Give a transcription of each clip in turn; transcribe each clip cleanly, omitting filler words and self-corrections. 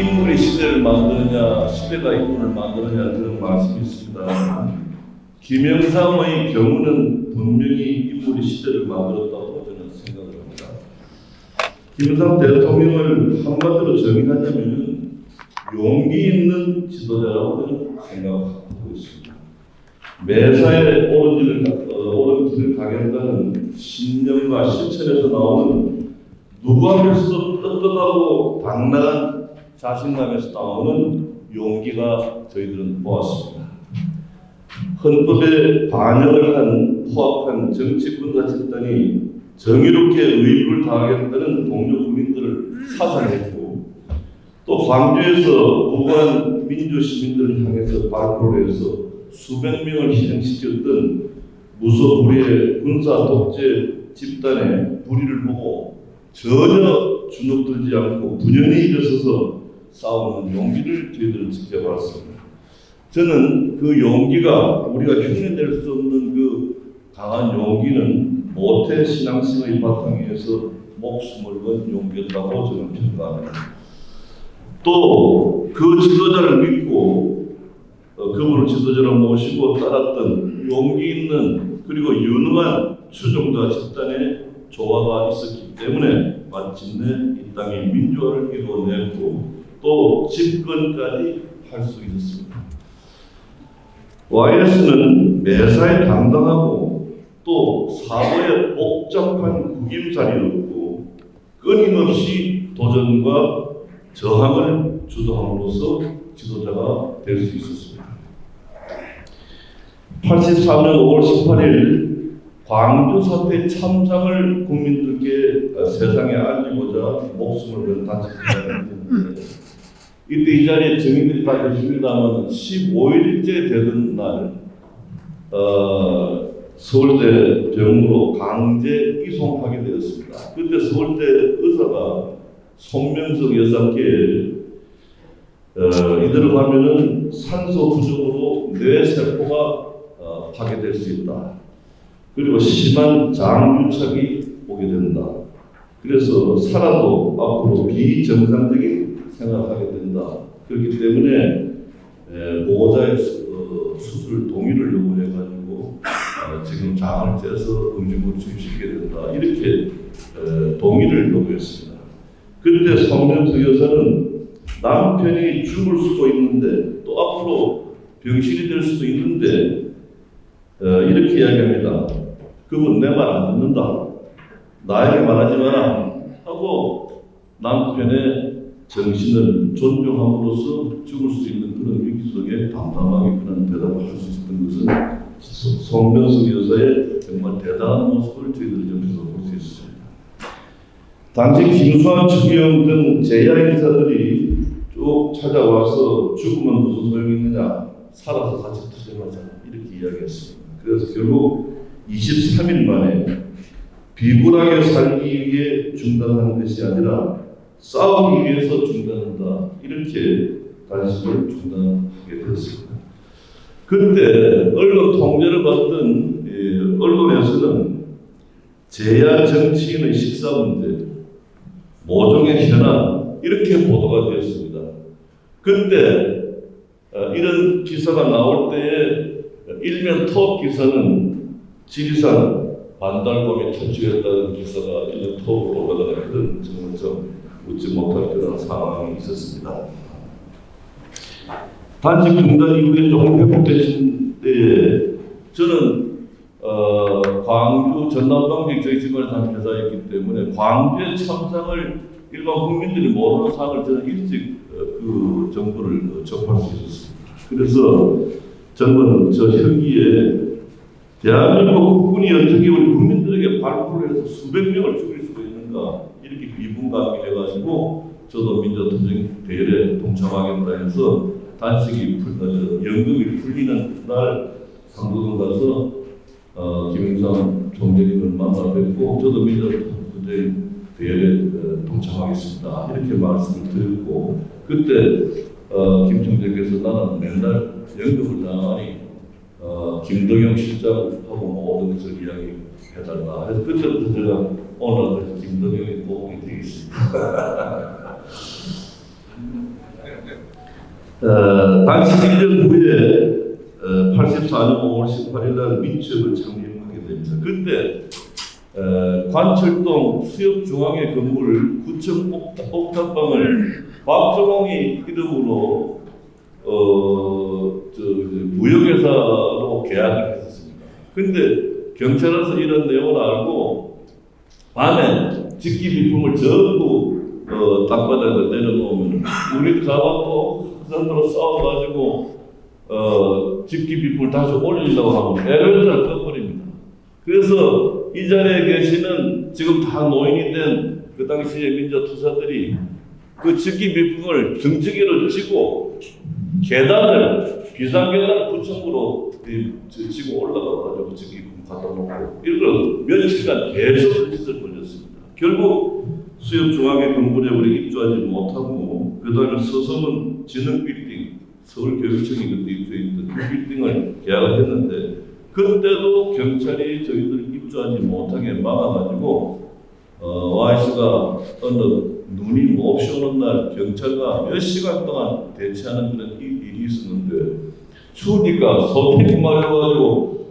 인물이 시대를 만드느냐, 시대가 인물을 만드느냐 그런 말씀이 있습니다. 김영삼의 경우는 분명히 인물이 시대를 만들었다고 저는 생각을 합니다. 김영삼 대통령을 한마디로 정의하자면 용기 있는 지도자라고 저는 생각하고 있습니다. 매사에 옳은 길을 가겠다는 신념과 실천에서 나오는 누구 앞에서도 떳떳하고 당당한 자신감에서 나오는 용기가 저희들은 보았습니다. 헌법에 반역을 한 포악한 정치군사 집단이 정의롭게 의무를 다하겠다는 동료 국민들을 사살했고 또 광주에서 무고한 민주 시민들을 향해서 발표를 해서 수백 명을 희생시켰던 무소불위의 군사 독재 집단의 불의를 보고 전혀 주눅들지 않고 분연히 일어서서 싸우는 용기를 저희들은 지켜봤습니다. 저는 그 용기가 우리가 흉내낼 수 없는 그 강한 용기는 모태 신앙심의 바탕에서 목숨을 건 용기였다고 저는 평가합니다. 또 그 지도자를 믿고 그분을 지도자로 모시고 따랐던 용기 있는 그리고 유능한 추종자 집단의 조화가 있었기 때문에 마침내 이 땅의 민주화를 이루어냈고 또 집권까지 할 수 있었습니다. YS는 매사에 당당하고 또 사고에 복잡한 구김살이었고 끊임없이 도전과 저항을 주도함으로써 지도자가 될 수 있었습니다. 83년 5월 18일 광주 사태 참상을 국민들께 세상에 알리고자 목숨을 건 단체장이었는데 이때 이 자리에 증인들이 다 계십니다만 15일째 되던 날 서울대 병으로 강제 이송하게 되었습니다. 그때 서울대 의사가 손명석 여사께 이대로 가면은 산소 부족으로 뇌 세포가 파괴될 수 있다. 그리고 심한 장유착이 오게 된다. 그래서 살아도 앞으로 비정상적인 생각하게 된다. 그렇기 때문에 보호자의 수술 동의를 요구해가지고 지금 장을 째서 응급으로 투입시키게 된다. 이렇게 동의를 요구했습니다. 그때 손명석 여사는 남편이 죽을 수도 있는데 또 앞으로 병실이 될 수도 있는데 이렇게 이야기합니다. 그분 내 말 안 듣는다. 나에게 말하지 마라 하고 남편의 정신을 존중함으로써 죽을 수 있는 그런 위기 속에 담담하게 그런 대답을 할 수 있었던 것은 손명석 여사의 정말 대단한 모습을 저희들이 여기서 볼 수 있습니다. 당시 김수환, 추기영 등 제야 인사들이 쭉 찾아와서 죽으면 무슨 소용이 있느냐, 살아서 같이 투쟁하자 이렇게 이야기했습니다. 그래서 결국 23일 만에 비굴하게 살기 위해 중단하는 것이 아니라 싸우기 위해서 중단한다 이렇게 단식을 중단하게 되었습니다. 그때 언론 통제를 받던 언론에서는 제야 정치인의 식사 문제, 모종의 현안 이렇게 보도가 되었습니다. 그때 이런 기사가 나올 때에 일면 톱 기사는 지리산 반달곰이 탈주했다는 기사가 일면 톱으로 올라가는 그런 정말 좀 웃지 못할 그런 상황이 있었습니다. 단식 중단 이후에 조금 회복되신 때에 저는 광주 전남방직 저희 집안에 한 회사였기 때문에 광주의 참상을 일반 국민들이 모르는 상을 저는 일찍 그 정보를 접할 수 있었습니다. 그래서 저는 저 혈기에 대한민국 국군이 어떻게 우리 국민들에게 발표를 해서 수백 명을 죽일 수가 있는가 이렇게 비분감이 해가지고 저도 민주투쟁 대열에 동참하겠다 해서 단식이 연금이 풀리는 날 상도동 가서 김영삼 총재님을 만나 뵙고 저도 민주투쟁 대열에 동참하겠습니다 이렇게 말씀을 드렸고 그때 김 총재께서 나는 맨날 연금을 나가니 김덕영 실장하고 모든 것을 이야기해달라 해서 그때부터 제가 오늘 김덕영의 도움이 되겠습니다. 당시 1년 후에 84년 5월 18일 날 민취업을 창립하게 됩니다. 그때 관철동 수협중앙회 건물 9층 옥탑방을 박정홍이 이름으로 무역회사로 계약을 했었습니다. 근데 경찰에서 이런 내용을 알고 밤에 직기 비품을 전부 땅바닥에 내려놓으면 우리 가갖고 학생들로 싸워가지고 직기 비품을 다시 올리려고 하면 엘리베이터를 꺼버립니다. 그래서 이 자리에 계시는 지금 다 노인이 된 그 당시에 민주투사들이 그 직기 비품을 등지기로 찌고 계단을 비상계단을 9층으로 지고 올라가가지고 직기 비품 갖다 놓고 이걸 며칠간 계속 짓을 벌였습니다. 결국 수협중앙회 건물에 우리 입주하지 못하고 그 다음에 서성은 진흥빌딩 서울교육청이 그때 입주했던 그 빌딩을 계약을 했는데 그때도 경찰이 저희들 입주하지 못하게 막아가지고 YC가 어느 눈이 몹시 오는 날 경찰과 몇 시간 동안 대치하는 그런 일이 있었는데 추우니까 서핑 말해가지고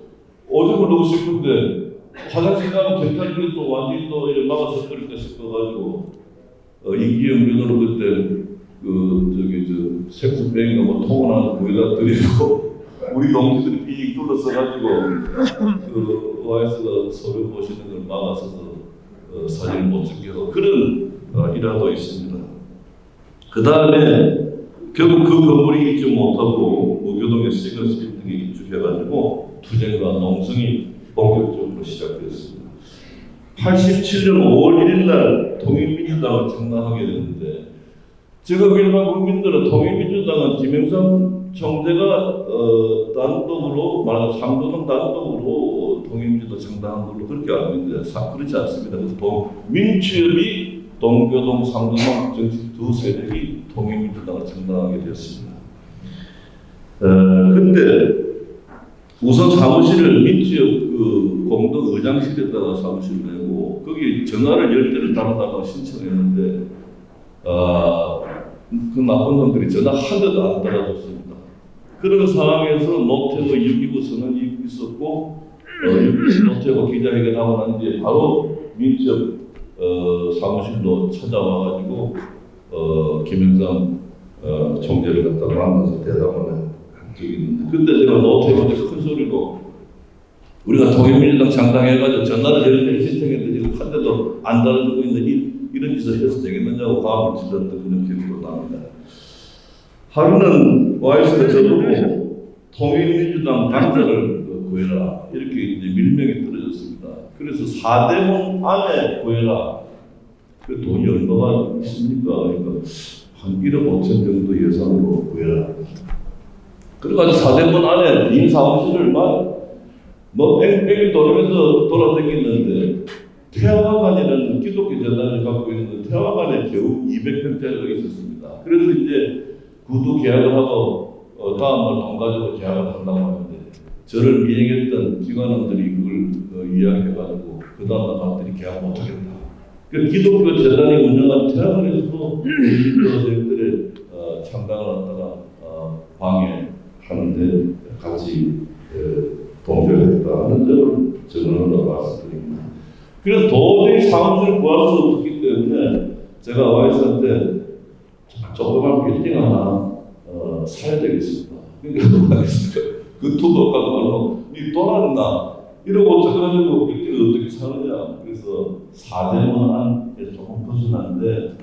오줌을 누고 싶은데 화장실 가면 경찰들이 또 완전히 또 이렇게 막아서 끓일 때 싶어가지고 이기영 변호로 그때 색소병인가 뭐 통을 하나 거기다 드리고 우리 동지들이 삐 둘러서가지고 YS가 서류 보시는 걸 막아서 사진을 못 찍게 하고 그런 일화도 있습니다. 그 다음에 결국 그 건물이 입주 못하고 무교동의 시그너스 빌딩에 입주해가지고 투쟁과 농성이 본격적으로 시작되었습니다. 87년 5월 1일 날 통일민주당을 창당하게 됐는데 지금 일반 국민들은 통일민주당은 김영삼 총재가 단독으로 말하자면 상도동 단독으로 통일민주당 창당한 걸로 그렇게 알고 있는데 그렇지 않습니다. 그래서 민취업이 동교동, 상도동 정치 두 세력이 통일민주당을 창당하게 되었습니다. 근데 우선 사무실을 민취업 그 공동 의장실에다가 사무실을 내고 거기 전화를 10대를 달아달라고 신청했는데 그 나쁜 놈들이 전화 한 대도 안 달아줬습니다. 그런 상황에서 노태우 6.29 선언이 있었고 노태우가 기자회견하고 난 뒤에 바로 민취업 사무실로 찾아와가지고 김영삼 총재를 갖다가 만나서 대담을 한 적이 있는데 그때 제가 노태우한테 큰 소리로 우리가 통일민주당 창당해가지고 전화를 10대를 신청했는데 지금 한 대도 안 달아주고 있는 이런 짓을 해서 되겠느냐고 과음을 질렀던 그런 기억도 납니다. 하루는 YS가 저보고 통일민주당 당사를 구해라 이렇게 이제 밀명이 떨어졌습니다. 그래서 4대문 안에 구해라. 그 돈이 얼마가 있습니까? 그러니까 한 1억 5천 정도 예산으로 구해라. 그래가지고 4대문 안에 빈 사무실을 뭐 뺑뺑이 돌면서 돌아다니는데 태화관이라는 기독교 재단을 갖고 있는 태화관에 겨우 200평짜리가 있었습니다. 그래서 이제 구두 계약을 하고 다음날 돈 가지고 계약을 한다고 하는데 저를 미행했던 기관원들이 그걸 이야기해가지고 그 다음날 갔더니 계약 못하겠다. 그러니까 기독교 재단이 운영한 태화관에서도 기독교생들의 창당을 하다가 방해하는데 같이 동조했다는 점을 증언으로 말씀드립니다. 그래서 도저히 사무실을 구할 수 없었기 때문에 제가 YS한테 조그만 빌딩 하나 사야 되겠습니다. 그러니까 그 돈도 갖고 말로 니 돌았나 이러고 어쩌고저쩌고 빌딩을 어떻게 사느냐. 그래서 4대문 안에서 조금 벗어났는데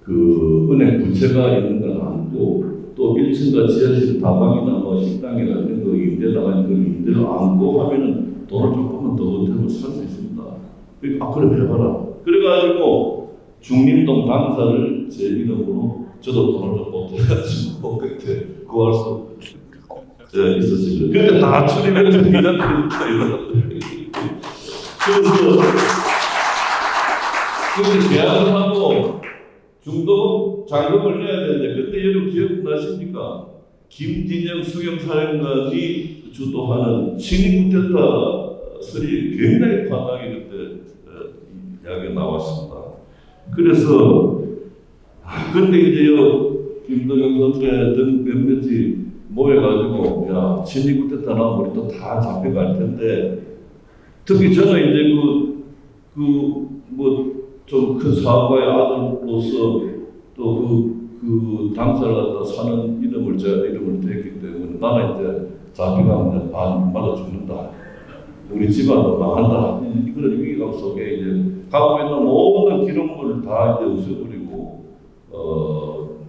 그 은행 부채가 있는 건 안고 또 1층과 지하실 다방이나 뭐 식당이나 이런 거 임대 나가는 그 임대를 안고 하면은 돈을 조금만 더 보태면 살 수 있습니다. 그럼 해봐라. 그래가지고 중림동 당사를 제 이름으로 저도 돈을 좀 보태가지고 그때 구할 수 있었습니다. 근데 다 출입했던 기자들이 그래서 계약을 하고 중도 자금을 내야 되는데 그때 여러분 기억나십니까? 김진영 수경사령관이 주도하는 친일 쿠데타설이 굉장히 과하게 그때 이야기가 나왔습니다. 그래서 근데 이제 김동영 선배 등 몇몇이 모여가지고 야 친이 쿠데타 나면 우리 또 다 잡혀갈 텐데 특히 저는 이제 뭐 좀 큰 사업가의 아들로서 또 그 당사를 갖다 사는 이름을 제가 이름을 댔기 때문에 나는 이제 잡혀가면 맞아 죽는다. 우리 집안도 망한다. 그런 위기감 속에 이제 갖고 있는 모든 기록물을 다 이제 없애버리고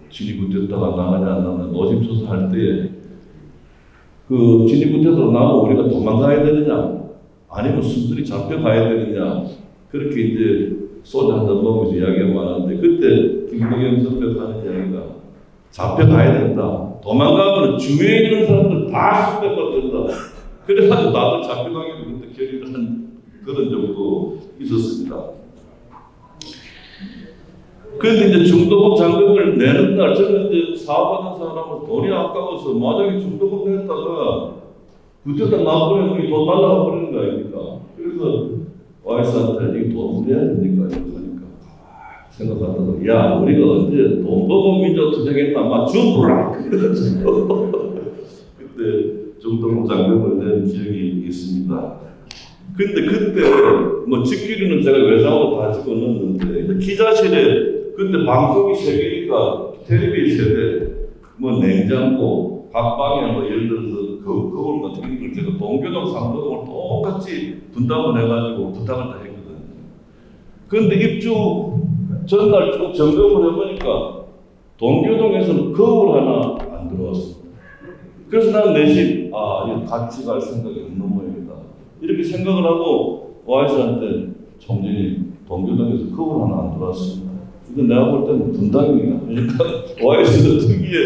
진입구태타가 나가냐 안 나가냐 노심초사할 때에 그 진입구태타로 나면 우리가 도망가야 되느냐 아니면 순순히 잡혀가야 되느냐 그렇게 이제 소주 한잔 먹으면서 이야기가 많은데 그때 김동영 선배가 하는 이야기가 잡혀가야 된다. 도망가면 주위에 있는 사람들 다 숙대받는다. 그래가지고 나도 잡혀가기로 그때 결의를 한 그런 정도 있었습니다. 그런데 이제 중도금 잔금을 내는 날 저는 이제 사업하는 사람은 돈이 아까워서 만약에 중도금 냈다가 그때부터 나버리면 우리 돈 날라가 버리는 거 아닙니까? 그래서 와이스한테 이 돈 내야 됩니까? 이렇게 하니까 생각하다가 야 우리가 언제 돈도금 민족 투쟁했나 아마 죽으라 그래가지고 그때 중도금 잔금을 낸 기억이 있습니다. 근데 그때 뭐 직기류는 제가 외상으로 다 집어넣었는데 기자실에 그때 방송이 세 개니까 텔레비 세대 뭐 냉장고 각 방에 뭐 예를 들어서 그걸 같은 걸 제가 동교동 상도동을 똑같이 분담을 해가지고 부탁을 다 했거든요. 그런데 입주 전날 쭉 점검을 해보니까 동교동에서는 거울 하나 안 들어왔습니다. 그래서 난 내심 이거 같이 갈 생각이 없는 모양이다. 이렇게 생각을 하고 와이스한테 총재님 동교동에서 거울 하나 안 들어왔습니다. 이건 내가 볼 때는 분당이다. 그러니까 와이스는 특이에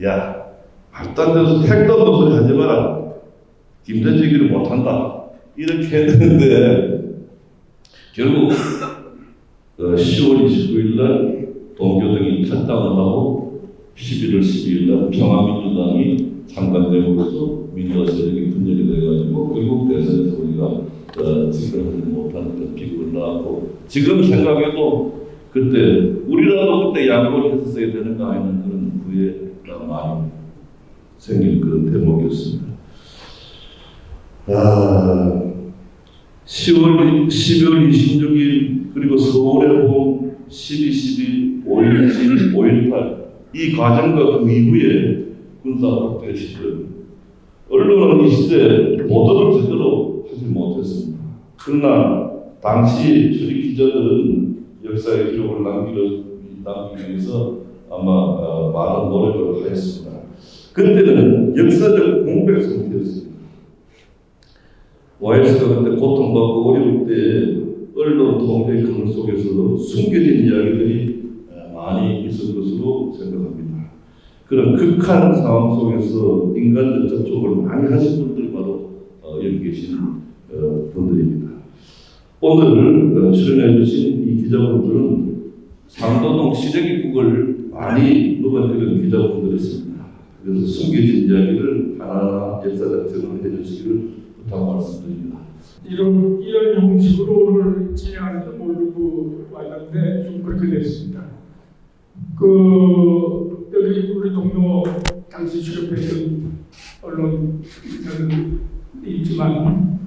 야 말도 안 되어서 택도 없는 소리 하지 마라. 김대지기를 못한다. 이렇게 했는데 결국 10월 29일 날 동교동이 탈당을 하고 11월 12일 날 평화민주당이 창당되면서 민주화 세력이 분열이 돼가지고 결국 대선에서 우리가 집권하지 못하는 그런 기분을 낳았고 지금 생각해도 그때 우리라도 그때 양보를 했었어야 되는가 하는 그런 후회가 많이 생긴 그런 대목이었습니다. 12월 26일 그리고 서울의 봄 12, 12, 5.17, 5.18 이 과정과 그 이후에 군사합국대 시절 언론은 이 시대 보도를 제대로 하지 못했습니다. 그러나 당시 출입 기자들은 역사의 기록을 남기기 위해서 아마 많은 노력을 하였습니다. 그때는 역사적 공백 상태였습니다. 와이스가 그때 고통받고 어려울 때 언론 통제 그늘 속에서 숨겨진 이야기들이 많이 있을 것으로 생각합니다. 그런 극한 상황 속에서 인간적 접촉을 많이 하신 분들이 바로 여기 계신 분들입니다. 오늘 출연해 주신 이 기자분들은 상도동 시래기국을 많이 먹은 기자분들이었습니다. 그래서 숨겨진 이야기를 하나하나 역사적 증언을 해주시기를 부탁 말씀드립니다. 이런 형식으로 오늘 진행하는지 모르고 왔는데 좀 그렇게 됐습니다. 여기 우리 동료 당시 출연했던 언론들은 있지만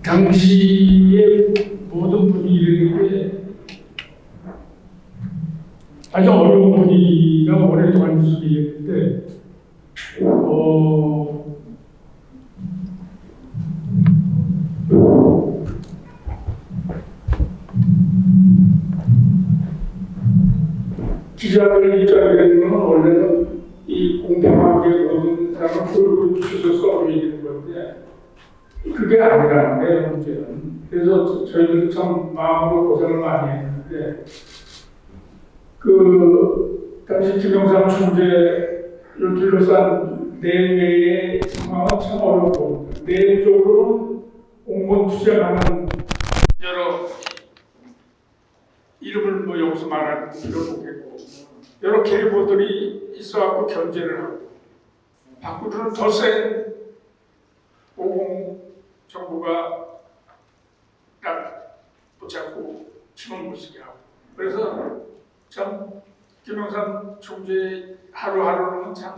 당시의 모든 분위기에 아주 어려운 분위기가 오랫동안 유지되었는데 기자들 입장에서는 원래는 이 공평하게 모든 사람을 끌고 주셔서 어울리는 건데 그게 아니라는 게 문제는. 그래서 저희들도 참 마음으로 고생을 많이 했는데 당시 김영삼 총재를 둘러싼 내외의 상황은 참 어렵고 내부적으로는 공무원 투쟁하는 여러 이름을 뭐 여기서 말할 필요는 없겠고 여러 계보들이 있어갖고 견제를 하고 밖으로는 더 센 오공 정부가 딱 붙잡고 힘을 못 쓰게 하고 그래서 참 김영삼 총재 하루하루는 참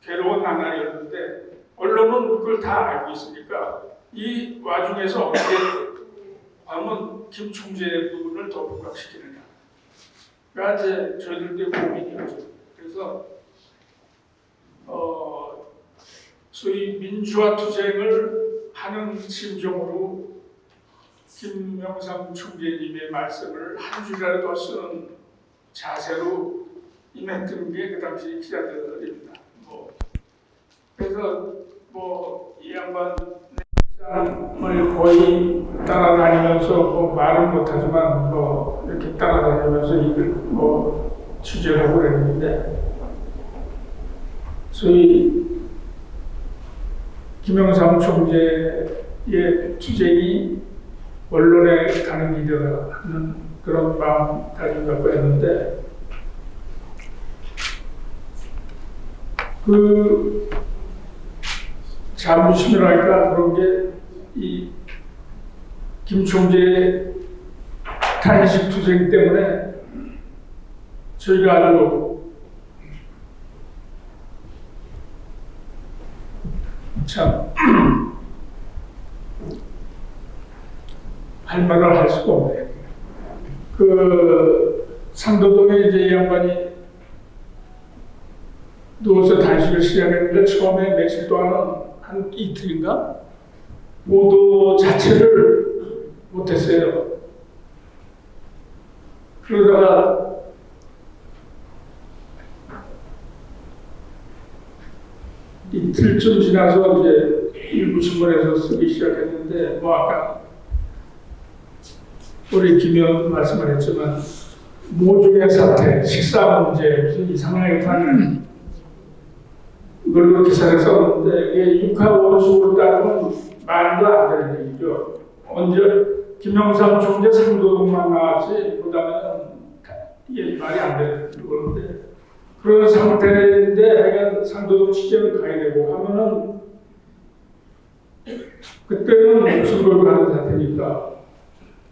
괴로운 나날이었는데 언론은 그걸 다 알고 있으니까 이 와중에서 어떻게 하면 김 총재의 부분을 더 부각시키느냐. 그가 이제 저희들의 고민이었죠. 그래서 소위 민주화 투쟁을 하는 심정으로 김영삼 총재님의 말씀을 한 줄이라도 쓰는 자세로 임했던 게 그 당시 기자들입니다. 그래서 이 양반을 거의 따라다니면서 말은 못하지만 이렇게 따라다니면서 이걸 취재를 하고 그랬는데 소위 김영삼 총재의 투쟁이 언론에 가는 길이라 하는 그런 마음가짐을 갖고 했는데 그 자부심이랄까 그런 게 이 김 총재의 탄식 투쟁 때문에 저희가 아주 참 할 말을 할 수가 없네요. 그 상도동에 이제 이 양반이 누워서 단식을 시작했는데 처음에 며칠 동안은 한 이틀인가 모두 자체를 못했어요. 그러다가 이틀쯤 지나서 이제 일부 신문에서 쓰기 시작했는데 아까 우리 김 의원 말씀을 했지만 모종의 사태, 식사 문제 무슨 이상하게 하는 이걸로 기사를 썼는데 이게 육하원수로 따르면 말도 안 되는 얘기죠. 언제 김영삼 총재 상도동만 나왔지 그다음에는 이게 말이 안 되는 건데 그런 상태인데 하여간 상도동 취재를 가야 되고 하면은 그때는 무슨 걸 가는 사태니까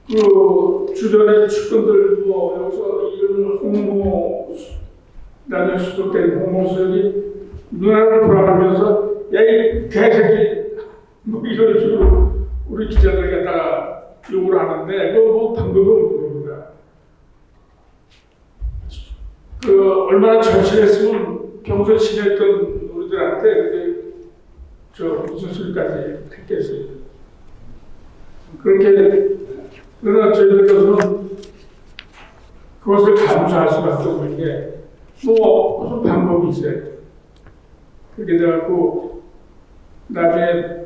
그 주변의 측근들 여기서 이런 홍모 나중에 수독된 홍모수석이 눈알을 돌아가면서 야 이 개새끼 이런 식으로 우리 기자들 갖다가 욕을 하는데 방법은 모릅니다. 얼마나 절실했으면 평소에 친했던 우리들한테 무슨 소리까지 했겠어요. 그렇게 그러나 저희들로서는 그것을 감수할 수밖에 없는 게 무슨 방법이 있어요. 그렇게 돼갖고 나중에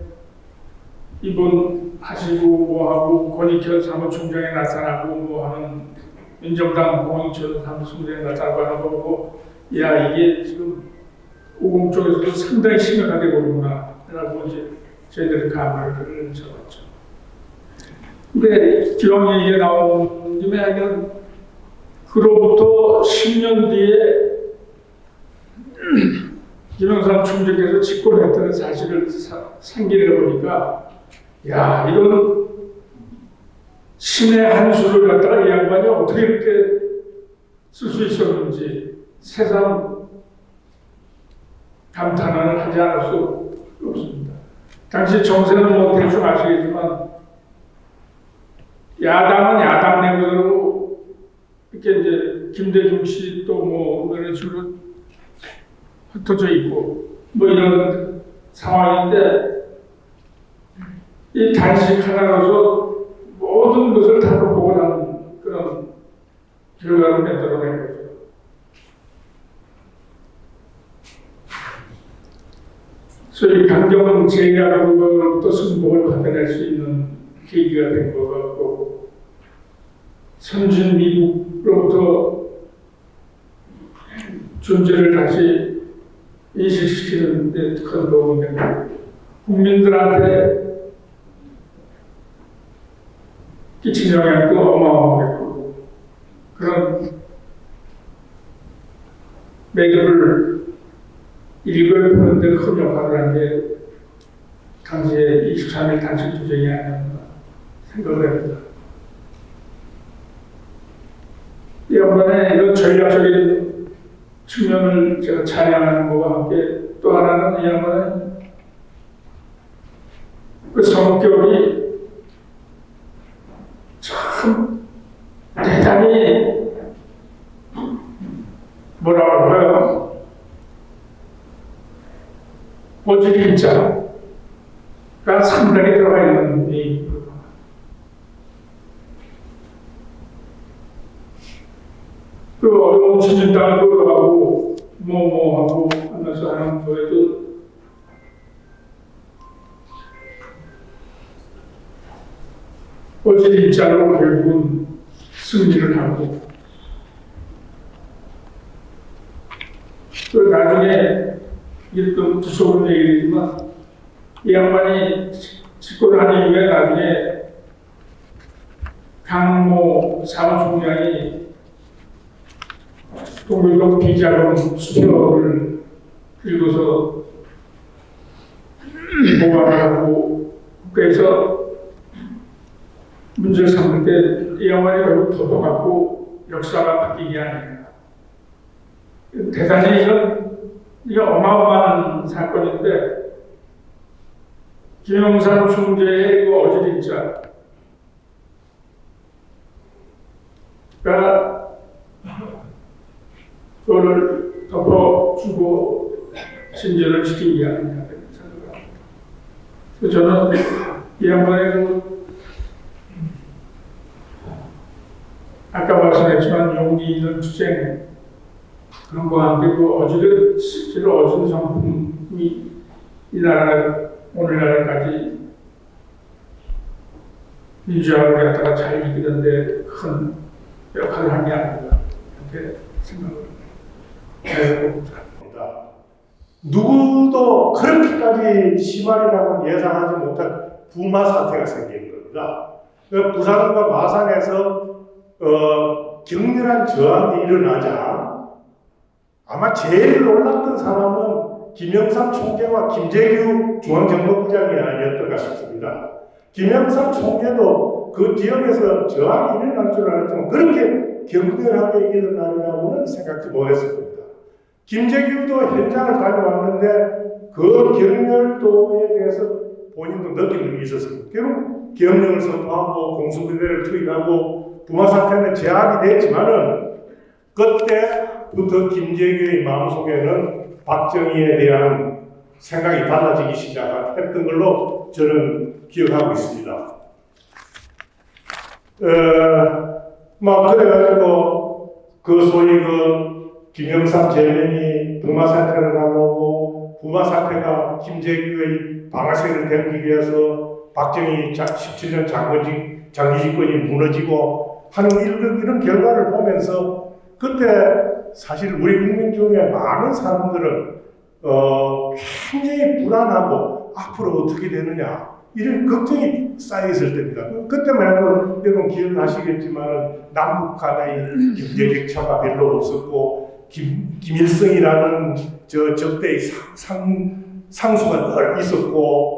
입원하시고 하고 권익현 사무총장에 나타나고 하는 민정당 권익현 사무총장에 나타나고 하는 거 보고 야 이게 지금 오공 쪽에서도 상당히 심각하게 보는구나 라고 이제 저희들이 감을 잡았죠. 근데 기왕 얘기가 나온 김에 하여간 그로부터 10년 뒤에 김영삼 총재께서 집권했다는 사실을 상기해 보니까 야 이런 신의 한 수를 갖다가 이 양반이 어떻게 이렇게 쓸 수 있었는지 새삼 감탄을 하지 않을 수 없습니다. 당시 정세는 대충 아시겠지만 야당은 야당 내부대로 이렇게 이제 김대중 씨 또 이런 식으로 흩어져 있고 이런 상황인데 이 단식 하나로서 모든 것을 다 보고하는 그런 결과를 만들어낸 거죠. 소위 강경 제약으로부터 승복을 받아낼 수 있는 계기가 된 것 같고 선진 미국으로부터 존재를 다시 인식시키는 데 큰 도움이 됩니다. 국민들한테 끼친 영향도 어마어마하고 그런 매듭을 일거에 푸는 데 큰 역할을 한 게 당시에 23일 단식 투쟁이 아니었나 생각을 합니다. 이 양반의 이런 전략적인 수련을 제가 찬양하는 것과 함께 또 하나는 이 양반은 그 성격이 참 대단히 뭐라 그럴까요? 어질이 있잖아. 상당히 들어가 있는 분이 그 어려운 지진 땅을 걸어가고 하고 하면서 하는 거에도 어질이 있잖아. 결국은 승리를 하고 또 나중에 이게 좀 무서운 얘기지만 이 양반이 집권을 한 이후에 나중에 강모 사무총장이 동물동 비자금 수표를 들고서 보관하고 국회에서 문제를 삼을 때 이 양반이 결국 덮어갖고 역사가 바뀌게 아니에요. 대단히 이게 어마어마한 사건인데 김영삼 총재의 그 어질인자가 그거를 덮어주고 진전을 시킨 게 아니냐 생각합니다. 저는 이 양반의 아까 말씀했지만 용기 있는 투쟁 그런 거와 함께 그 어질은 실제로 어진 성품이 이 나라 오늘날까지 민주화를 갖다가 잘 이기는데 큰 역할을 한 게 아닌가 이렇게 생각을 해봅니다. 누구도 그렇게까지 심하리라고 예상하지 못한 부마 사태가 생긴 겁니다. 부산과 마산에서 격렬한 저항이 일어나자 아마 제일 놀랐던 사람은 김영삼 총재와 김재규 중앙정보부장이 아니었던가 싶습니다. 김영삼 총재도 그 지역에서 저항이 일어날 줄 알았지만 그렇게 격렬하게 일어나리라고는 생각지 못했을 겁니다. 김재규도 현장을 다녀왔는데 그 격렬도에 대해서 본인도 느낀 적이 있었습니다. 결국 계엄령을 선포하고 공수부대를 투입하고 부마 사태는 제압이 됐지만은 그때부터 김재규의 마음속에는 박정희에 대한 생각이 달라지기 시작했던 걸로 저는 기억하고 있습니다. 그래가지고 그 소위 김영삼 재련이 부마 사태를 나오고 부마 사태가 김재규의 방아쇠를 당기기 위해서 박정희 17년 장기 집권이 무너지고 하는 이런 결과를 보면서 그때 사실 우리 국민 중에 많은 사람들은 굉장히 불안하고 앞으로 어떻게 되느냐 이런 걱정이 쌓여있을 때입니다. 그때만 해도 여러분 기억하시겠지만 남북 간의 경제 격차가 별로 없었고 김일성이라는 저 적대의 상수가 늘 있었고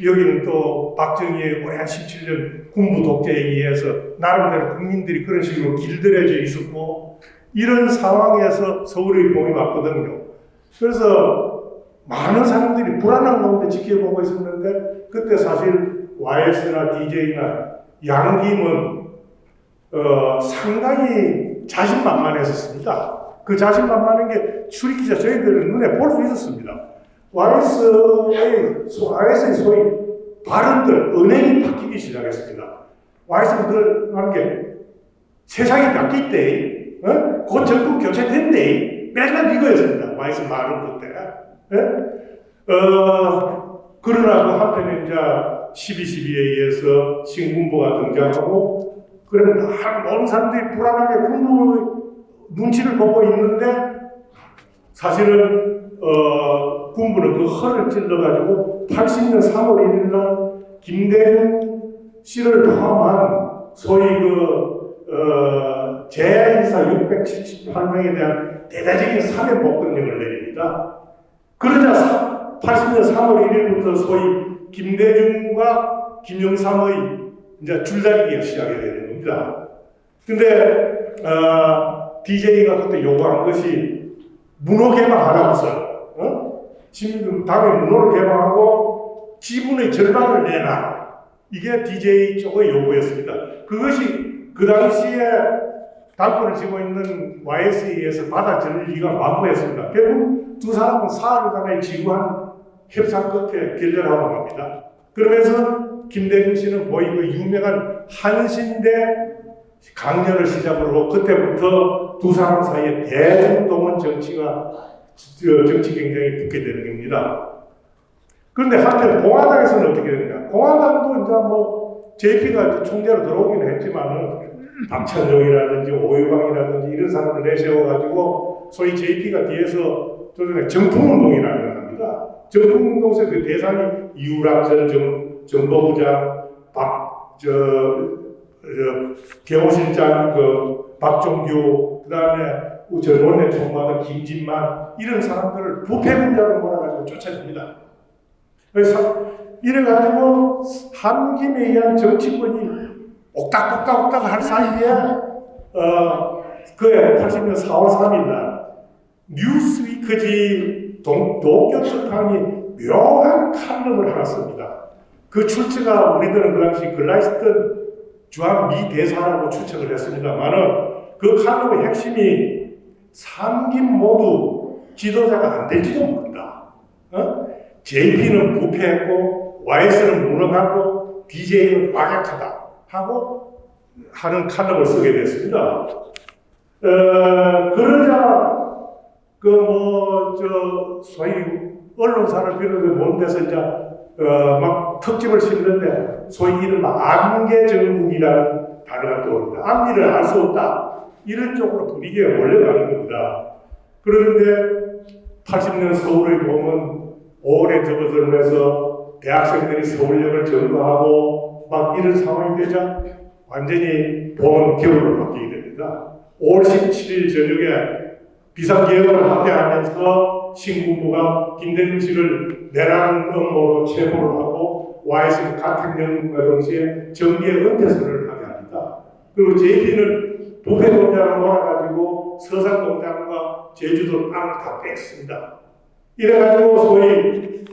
여기는 또 박정희의 오랜 17년 군부 독재에 의해서 나름대로 국민들이 그런 식으로 길들여져 있었고 이런 상황에서 서울의 봄이 왔거든요. 그래서 많은 사람들이 불안한 가운데 지켜보고 있었는데 그때 사실 YS나 DJ나 양김은 상당히 자신만만했었습니다. 그 자신만만한 게 출입기자 저희들은 눈에 볼 수 있었습니다. YS의 소위 발언들, 은행이 바뀌기 시작했습니다. YS는 늘 하는 게 세상이 바뀔 때, 곧 정권 교체된대. 맨날 이거였습니다. YS 말은 그때. 그러나 그 한편에 이제 12.12에 의해서 신군부가 등장하고, 그러면 모든 사람들이 불안하게 군부 눈치를 보고 있는데, 사실은, 군부는 그 허를 찔러가지고 80년 3월 1일 날 김대중 씨를 포함한 소위 재야인사 678명에 대한 대대적인 사면 복권령을 내립니다. 그러자 80년 3월 1일부터 소위 김대중과 김영삼의 이제 줄다리기가 시작이 되는 겁니다. 근데 DJ가 그때 요구한 것이 문호 개방하라고서 지금 당의 문호를 개방하고 지분의 절반을 내놔. 이게 DJ 쪽의 요구였습니다. 그것이 그 당시에 당권을 쥐고 있는 YS에서 받아들일 리가 만무했습니다. 결국 두 사람은 사흘간의 지루한 협상 끝에 결렬하고 맙니다. 그러면서 김대중 씨는 거의 그 유명한 한신대 강연을 시작으로 그때부터 두 사람 사이에 대중동원 정치 경쟁이 붙게 되는 겁니다. 그런데 한편 공화당에서는 어떻게 되느냐? 공화당도 이제 뭐 JP가 총재로 들어오긴 했지만은 박찬종이라든지 오유광이라든지 이런 사람을 내세워가지고 소위 JP가 뒤에서 조정에 정풍운동이라는 걸 합니다. 정풍운동에서 그 대상이 이우락 전 정보부장, 경호실장 박종규, 그 다음에 전원내 총무하던 김진만 이런 사람들을 부패군자로 몰아가지고 쫓아냅니다. 그래서 이래가지고 한김에 의한 정치권이 옥닥옥닥옥닥 할 사이에 그해 80년 4월 3일 날 뉴스위크지 도쿄특강이 묘한 칼럼을 하나 씁니다. 그 출처가 우리들은 그 당시 글라이스턴 주한 미 대사라고 추측을 했습니다만은 그 칼럼의 핵심이 삼김 모두 지도자가 안 될지도 모른다. JP는 부패했고 YS는 무능하고 DJ는 막약하다 하고 하는 칼럼을 쓰게 됐습니다. 그러자 소위 언론사를 비롯해 모든 데서 이제 막 특집을 싣는데 소위 이른바 암개정국이라는 단어가 떠오릅니다. 앞일을 알 수 없다. 이런 쪽으로 분위기가 몰려가는 겁니다. 그런데 80년 서울의 봄은 5월에 접어들면서 대학생들이 서울역을 점거하고 막 이런 상황이 되자 완전히 봄은 겨울로 바뀌게 됩니다. 5월 17일 저녁에 비상계엄을 합의하면서 신군부가 김대중 씨를 내란 음모로 체포를 하고 YS는 같은 연과 동시에 정계 은퇴선을 하게 합니다. 그리고 JP는 부패공장을 몰아가지고 서산공장과 제주도 땅을 다 뺐습니다. 이래가지고 소위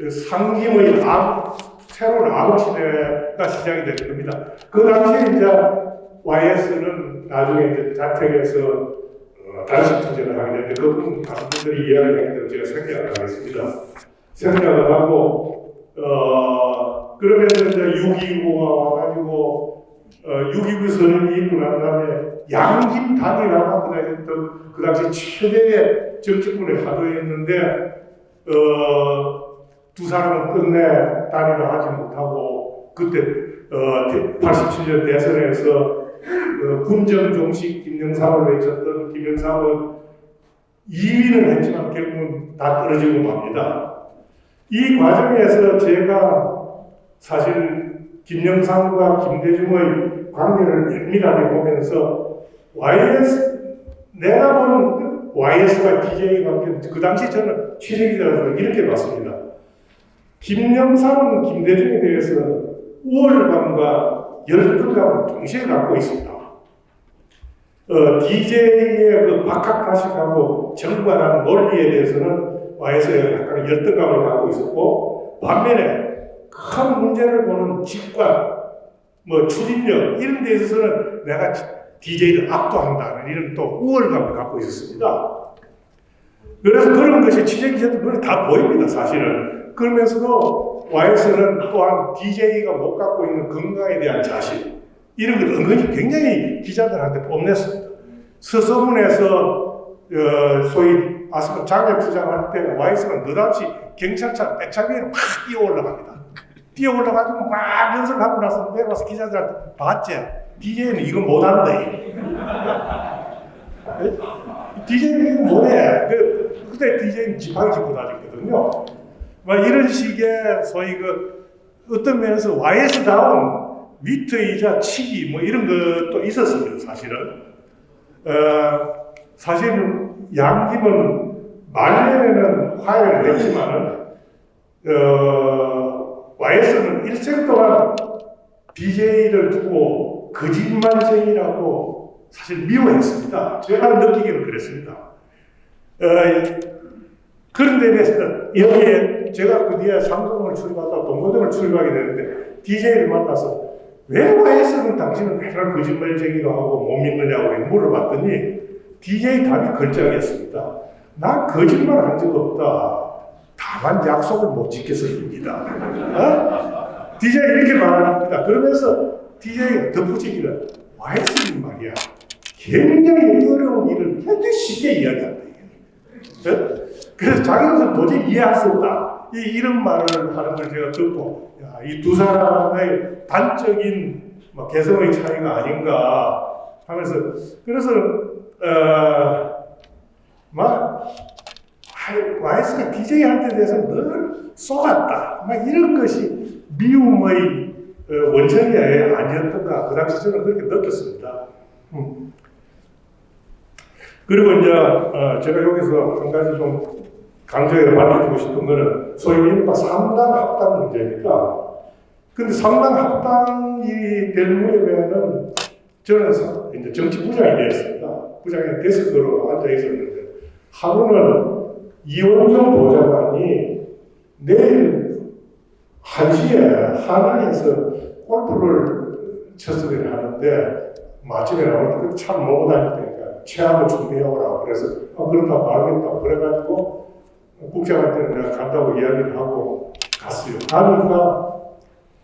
상김의 새로운 암호 시대가 시작이 될 겁니다. 그 당시에 이제 YS는 나중에 이제 자택에서 단식 투쟁을 하게 되는데 그 부분 다른 분들이 이야기하기 때문에 제가 생략을 하겠습니다. 생략을 하고 그러면서 이제 6.29가 와가지고 6.29 선언이 있고 난 다음에 양김단이라고 그 당시 최대의 정치권을 하도했는데 두 사람은 끝내 단일화 하지 못하고 그때 87년 대선에서 군정종식 김영삼을 외쳤던 김영삼은 2위는 했지만 결국은 다 떨어지고 맙니다. 이 과정에서 제가 사실 김영삼과 김대중의 관계를 면밀하게 보면서 내가 본 YS와 DJ 관계는 그 당시 저는 취재기자로서 이렇게 봤습니다. 김영삼은 김대중에 대해서 우월감과 열등감을 동시에 갖고 있습니다. DJ의 그 박학다식하고 정관하는 논리에 대해서는 YS가 약간 열등감을 갖고 있었고 반면에 큰 문제를 보는 직관, 추진력 이런 데 있어서는 내가 DJ를 압도한다는 이런 또 우월감을 갖고 있었습니다. 그래서 그런 것이 취재기자들 다 보입니다, 사실은. 그러면서도 YS는 또한 DJ가 못 갖고 있는 건강에 대한 자신, 이런 걸 은근히 굉장히 기자들한테 뽐냈습니다. 서소문에서 소위 아스파 장애 투쟁할 때 YS가 느닷없이 경찰차 배차 위에 막 뛰어 올라갑니다. 뛰어 올라가지고 막 연설하고 나서 내가 와서 기자들한테 봤지? DJ는 이거 못한대. DJ는 이거 못해. 그때 DJ는 지팡이 짚고 다녔거든요. 막 이런 식의 소위 어떤 면에서 YS다운 위트이자 치기 이런 것도 있었습니다, 사실은. 사실 양김은 말년에는 화해를 했지만은 YS는 일생 동안 DJ를 두고 거짓말쟁이라고 사실 미워했습니다. 제가 느끼기는 그랬습니다. 그런데 대해서 여기에 제가 그 뒤에 삼성을 출입하다가 동고등을 출입하게 되는데 DJ를 만나서 왜 YS는 당신은 맨날 거짓말쟁이로 하고 못 믿느냐고 물어봤더니 DJ 답이 걸작이었습니다. 난 거짓말 한 적 없다. 다만 약속을 못 지켜서입니다. DJ 이렇게 말합니다. 그러면서 DJ가 덧붙이기를 YS는 말이야. 굉장히 어려운 일을 굉장히 쉽게 이야기한다. 그래서 자기는 도저히 이해할 수 없다. 이런 말을 하는 걸 제가 듣고, 이 두 사람의 단적인 개성의 차이가 아닌가 하면서, 그래서, YS가 DJ한테 대해서 늘 쏘았다. 이런 것이 미움의 원천이 아니었던가. 그 당시 저는 그렇게 느꼈습니다. 그리고 이제 제가 여기서 한 가지 좀 강조해 말해주고 싶은 거는 소위 이른바 3당 합당 문제입니다. 근데 3당 합당이 될 무렵에는 저는 이제 정치부장이 되었습니다. 부장이 데스크로 앉아 있었는데 하루는 이원정 보좌관이 내일 1시에 하남에서 골프를 쳤으려 하는데 마침에 나올 때 차 몰고 다니니까 체하고 준비해오라고 그래서 그렇다고 알겠다고 그래가지고 국장한테는 내가 간다고 이야기를 하고 갔어요. 가니까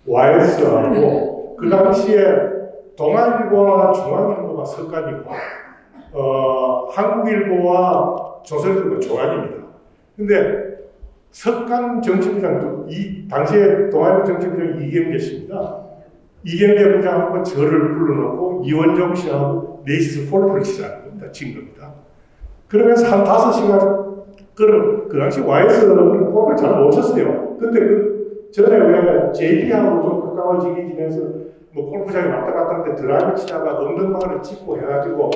YS하고 그 당시에 동아일보와 중앙일보가 석간이고 한국일보와 조선일보가 조간입니다. 근데 석간 정치부장, 이 당시에 동아일보 정치부장이 이경재 씨입니다. 이경재 부장하고 저를 불러놓고 이원정 씨하고 넷이서 골프를 치자는 겁니다. 친 겁니다. 그러면서 한 5시간, 그 당시 YS는 골프를 잘 못 쳤어요. 근데 그 전에 왜 JP하고 좀 가까워지게 지면서 골프장에 왔다 갔다 하는데 드라이브 치다가 엉덩방아를 찍고 해가지고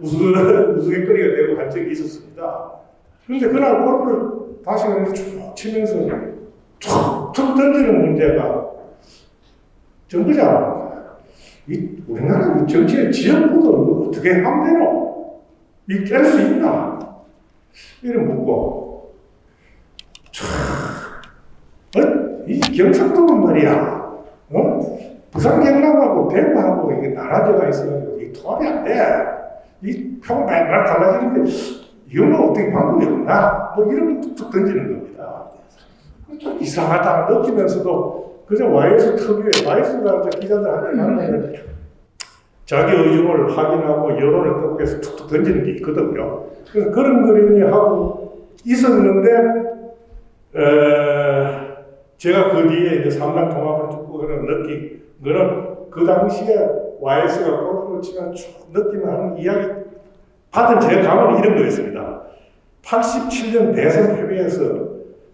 우스갯거리가 되고 한 적이 있었습니다. 그런데 그날 골프를 다시 쭉 치면서 툭툭 던지는 문제가 정부잖아. 우리나라 정치의 지역구도 어떻게 하면 되노? 깰 수 있나? 이런 묻고, 이 경상도는 말이야, 부산 경남하고 대구하고 이게 나라제가 있어가지고 이 통합이 안 돼. 이 표가 맨날 갈라지는데 이건 어떻게 방법이 없나? 이런 툭툭 던지는 겁니다. 좀 이상하다 느끼면서도 그저 YS 특유의 YS가 기자들한테 만나면 자기 의중을 확인하고 여론을 떠보게해서 툭툭 던지는 게 있거든요. 그래서 그런 그림이 하고 있었는데 제가 그 뒤에 이제 3당 통합을 듣고 그런 느낀 거는 그 당시에 YS가 골프를 치면 쭉 느끼는 하는 이야기 받은 제 감은 이런 거였습니다. 87년 대선 패배에서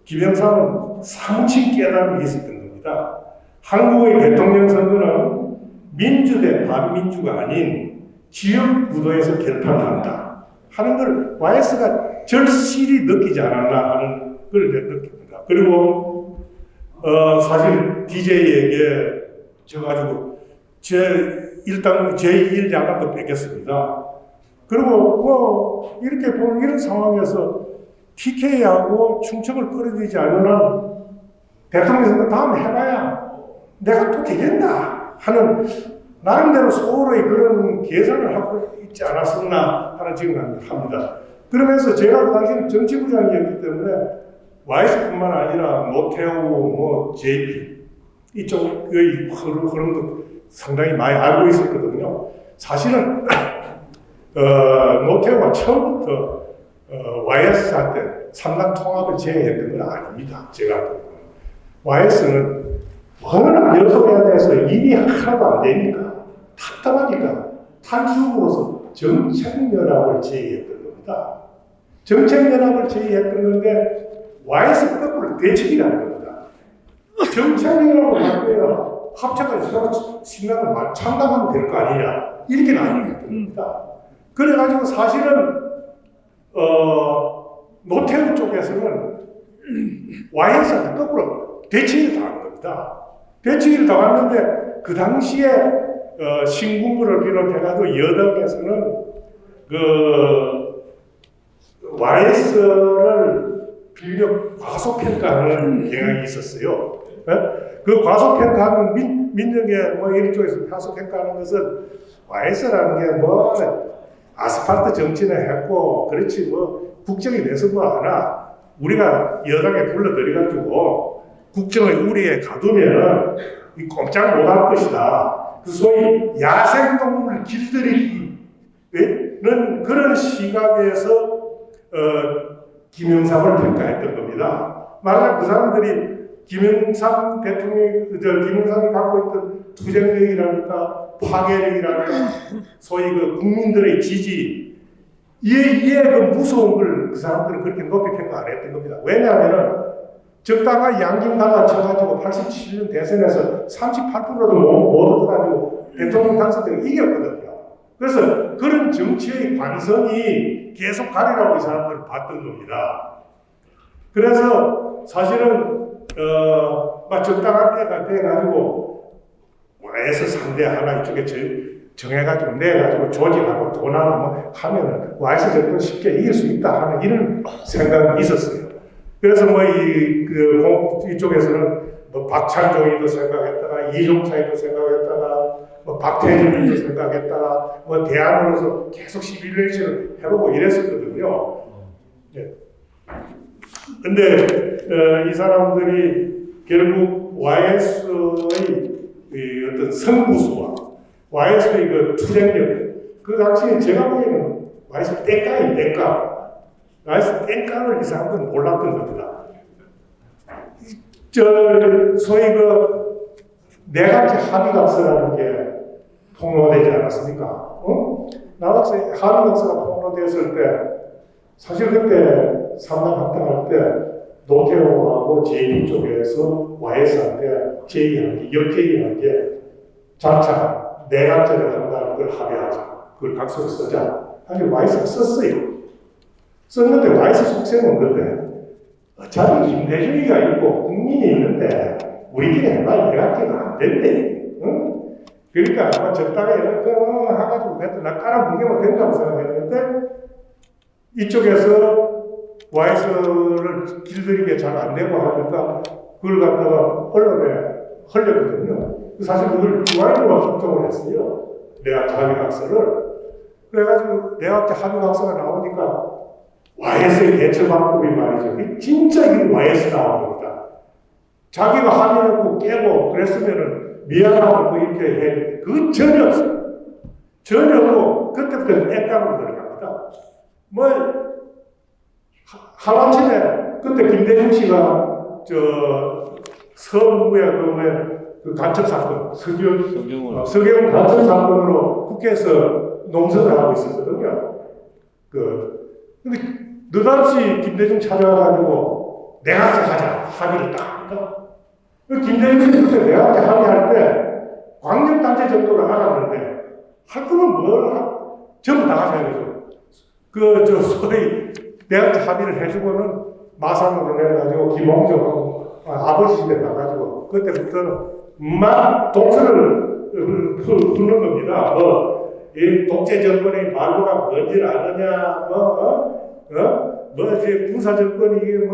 김영삼은 사무친 깨달음이 있었던 겁니다. 한국의 대통령 선거는 민주 대 반민주가 아닌 지역 구도에서 결판한다 하는 걸 YS가 절실히 느끼지 않았나 하는 걸 느낍니다. 그리고 사실 DJ에게 져가지고 제1 야당도 뺏겼습니다. 그리고 이렇게 보는 이런 상황에서 TK하고 충청을 끌어들이지 않으면 대통령 선거 다음에 해봐야 내가 또 되겠나 하는 나름대로 소울의 그런 계산을 하고 있지 않았었나 하는 생각을 합니다. 그러면서 제가 그 당시에는 정치부장이었기 때문에 YS뿐만 아니라 노태우, JP 이쪽의 흐름도 상당히 많이 알고 있었거든요. 사실은 노태우가 처음부터 YS한테 3당 통합을 제의했던 건 아닙니다. 제가 YS는 워낙 여소해야 돼서 일이 하나도 안 되니까 답답하니까 탄수음으로서 정책연합을 제의했던 겁니다. 정책연합을 제의했던 건데 YS 거꾸로 대책이라는 겁니다. 정책연합을 바꾸야 합쳐가지고 신당을 창당하면 될 거 아니냐 이렇게 나뉘는 겁니다. 그래가지고 사실은 노태우 쪽에서는 YS한테 거꾸로 대치를 당한 겁니다. 대치를 당했는데 그 당시에 신군부를 비롯해가지고 여당에서는 YS를 빌려 과소평가하는 경향이 있었어요. 그 과소평가하는 민정의 뭐 일종에서 과소평가하는 것은 YS라는 게 뭐 아스팔트 정치나 했고 그렇지 뭐 국정에 대해서 뭐 하나 우리가 여당에 불러들여가지고 국정의 우리에 가두면 이 꼼짝 못할 것이다. 그 소위 야생동물을 길들이기는 그런 시각에서 김영삼을 평가했던 겁니다. 말하자면 그 사람들이 김영삼 대통령이 김영삼이 갖고 있던 투쟁력이랄까 파괴력이랄까 소위 그 국민들의 지지 이에 그 무서운 걸 그 사람들은 그렇게 높이 평가 안 했던 겁니다. 왜냐하면은 적당한 양심 갈라쳐가지고 87년 대선에서 38%도 못 얻어가지고 대통령 당선자가 이겼거든요. 그래서 그런 정치의 관성이 계속 가리라고 이 사람들은 봤던 겁니다. 그래서 사실은 막 적당한 때가 돼가지고 YS 상대 하나 이쪽에 정해가지고 내가지고 조직하고 돈하고 뭐 하면은 YS 정권 쉽게 이길 수 있다 하는 이런 생각이 있었어요. 그래서 뭐 이쪽에서는 뭐 박찬종이도 생각했다가 이종차이도 생각했다가 뭐 박태준이도 생각했다가 뭐 대안으로서 계속 시뮬레이션을 해보고 이랬었거든요. 네. 근데 이 사람들이 결국 YS의 어떤 성부수와 YS의 그 투쟁력, 그 당시에 제가 보기에는 YS 땡깡이 땡깡. YS 땡깡을 이 사람들은 몰랐던 겁니다. 소위 그 내각제 합의각서라는 게 폭로되지 않았습니까? 내각제 합의각서가 폭로됐을 때, 사실 그때 삼당 합당할 때 노태우하고 JP 쪽에서 YS한테 제의한 게, 역제의한 게 장차 내각제를 한다는 걸 합의하자. 그걸 각서를 쓰자. 사실 YS가 썼어요. 썼는데 YS 속셈은 그때 어차피 김대중이가 있고 국민이 있는데 우리끼리 해봐 내각제가 안 된대. 응? 그러니까 아마 적당히 해가지고 나 깔아 뭉개면 된다고 생각했는데 이쪽에서 YS를 길들이게 잘 안 되고 하니까 그걸 갖다가 언론에 흘렸거든요. 사실 그걸 중앙일보가 확정을 했어요. 내각제 합의각서를. 그래가지고 내각제 합의각서가 나오니까 YS의 대처 방법이 말이죠. 진짜 이게 YS 나온 겁니다. 자기가 합의하고 깨고 그랬으면은 미안하고 뭐 이렇게 해야 되는데 그건 전혀 없어요. 전혀 없고 그때부터 땡깡으로 들어갑니다. 뭐 하마침에 그때 김대중 씨가 서울구에 그 간첩 사건, 서경 간첩 사건으로 국회에서 농성을 하고 있었거든요. 근데 느닷없이 김대중 찾아와가지고 내각제 하자 합의를 딱 합니다. 김대중이 그때 내각제 합의할 때 광역단체 정도를 알았는데 할 거면 전부 다 하셔야죠. 소위 내각제 합의를 해주고는 마산으로 내가지고 김홍정하고 아버지 집에 가가지고 그때부터는 막 독서를 푸는 겁니다. 이 독재 정권의 말로가 뭔지 아느냐, 이제 군사 정권이 이게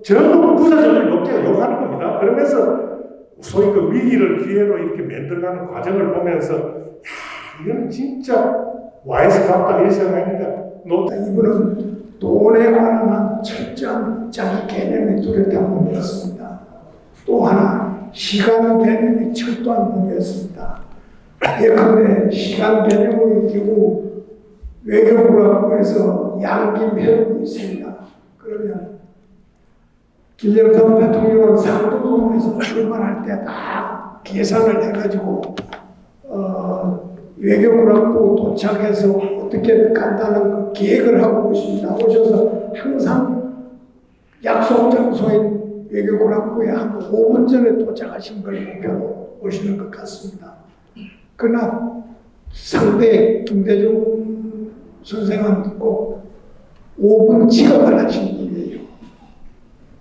전부 군사 정권을 욕하는 겁니다. 그러면서 소위 그 위기를 기회로 이렇게 만들어가는 과정을 보면서, 이건 진짜 YS답다 이런 생각입니다. 이분은 돈에 관한 철저한 자기 개념이 뚜렷한 분이었습니다. 또 하나 시간 개념이 철도한 분이었습니다. 예컨대 시간 개념을 익히고 외교부라고 양김회론이 있습니다. 그러면 김영삼 대통령은 상도동에서 출발할 때 다 계산을 해가지고 외교부라고 도착해서 어떻게 간다는 그 계획을 하고 오십니다. 오셔서 항상 약속 장소인 외교부라고에 한 5분 전에 도착하신 걸 목표로 오시는 것 같습니다. 그러나 상대 김대중 선생은 꼭 5분 지각을 하신 분이에요.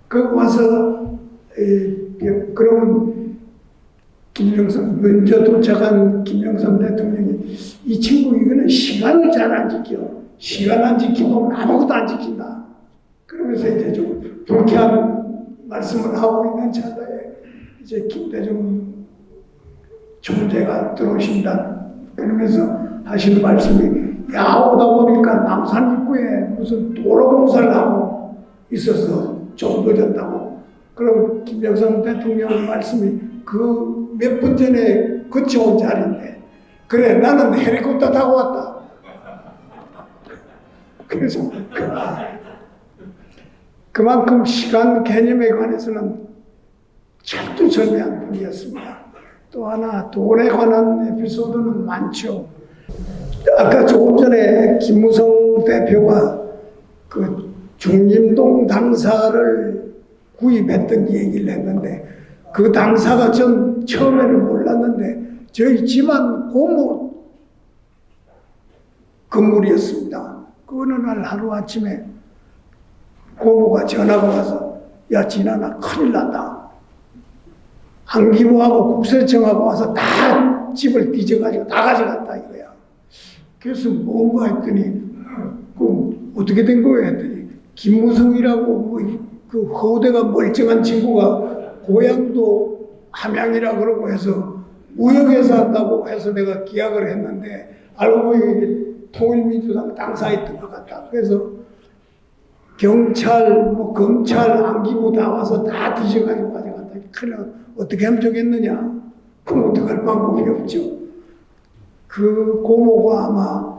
그 와서 그러면 김영삼 먼저 도착한 김영삼 대통령이 이 친구 이거는 시간을 잘 안 지켜. 시간 안 지키면 아무것도 안 지킨다. 그러면서 이제 좀 불쾌한 말씀을 하고 있는 찰나에 이제 김대중 총재가 들어오신다. 그러면서 하시는 말씀이 야 오다 보니까 남산 입구에 무슨 도로 공사를 하고 있어서 좀 늦었다고. 그럼 김영삼 대통령 말씀이 그 몇 분 전에 거쳐온 자리인데 그래 나는 헬리콥터 타고 왔다. 그래서 그만큼 시간 개념에 관해서는 철두철미한 분이었습니다. 또 하나 돈에 관한 에피소드는 많죠. 아까 조금 전에 김무성 대표가 그 중림동 당사를 구입했던 얘기를 했는데 그 당사가 전 처음에는 몰랐는데 저희 집안 고모 건물이었습니다. 그 어느 날 하루아침에 고모가 전화가 와서 야 진아나 큰일 났다. 안기부하고 국세청하고 와서 다 집을 뒤져가지고 다 가져갔다 이거야. 그래서 뭔가 했더니 그 어떻게 된 거야 했더니 김무성이라고 그 허우대가 멀쩡한 친구가 고향도 함양이라 그러고 해서 무역회사 한다고 해서 내가 계약을 했는데 알고 보니 통일민주당 당사였던 것 같다. 그래서 경찰, 뭐 검찰, 안기부 다 와서 다 뒤져가지고 가져갔다. 큰일 나. 어떻게 하면 좋겠느냐? 그럼 어떻게 할 방법이 없죠. 그 고모가 아마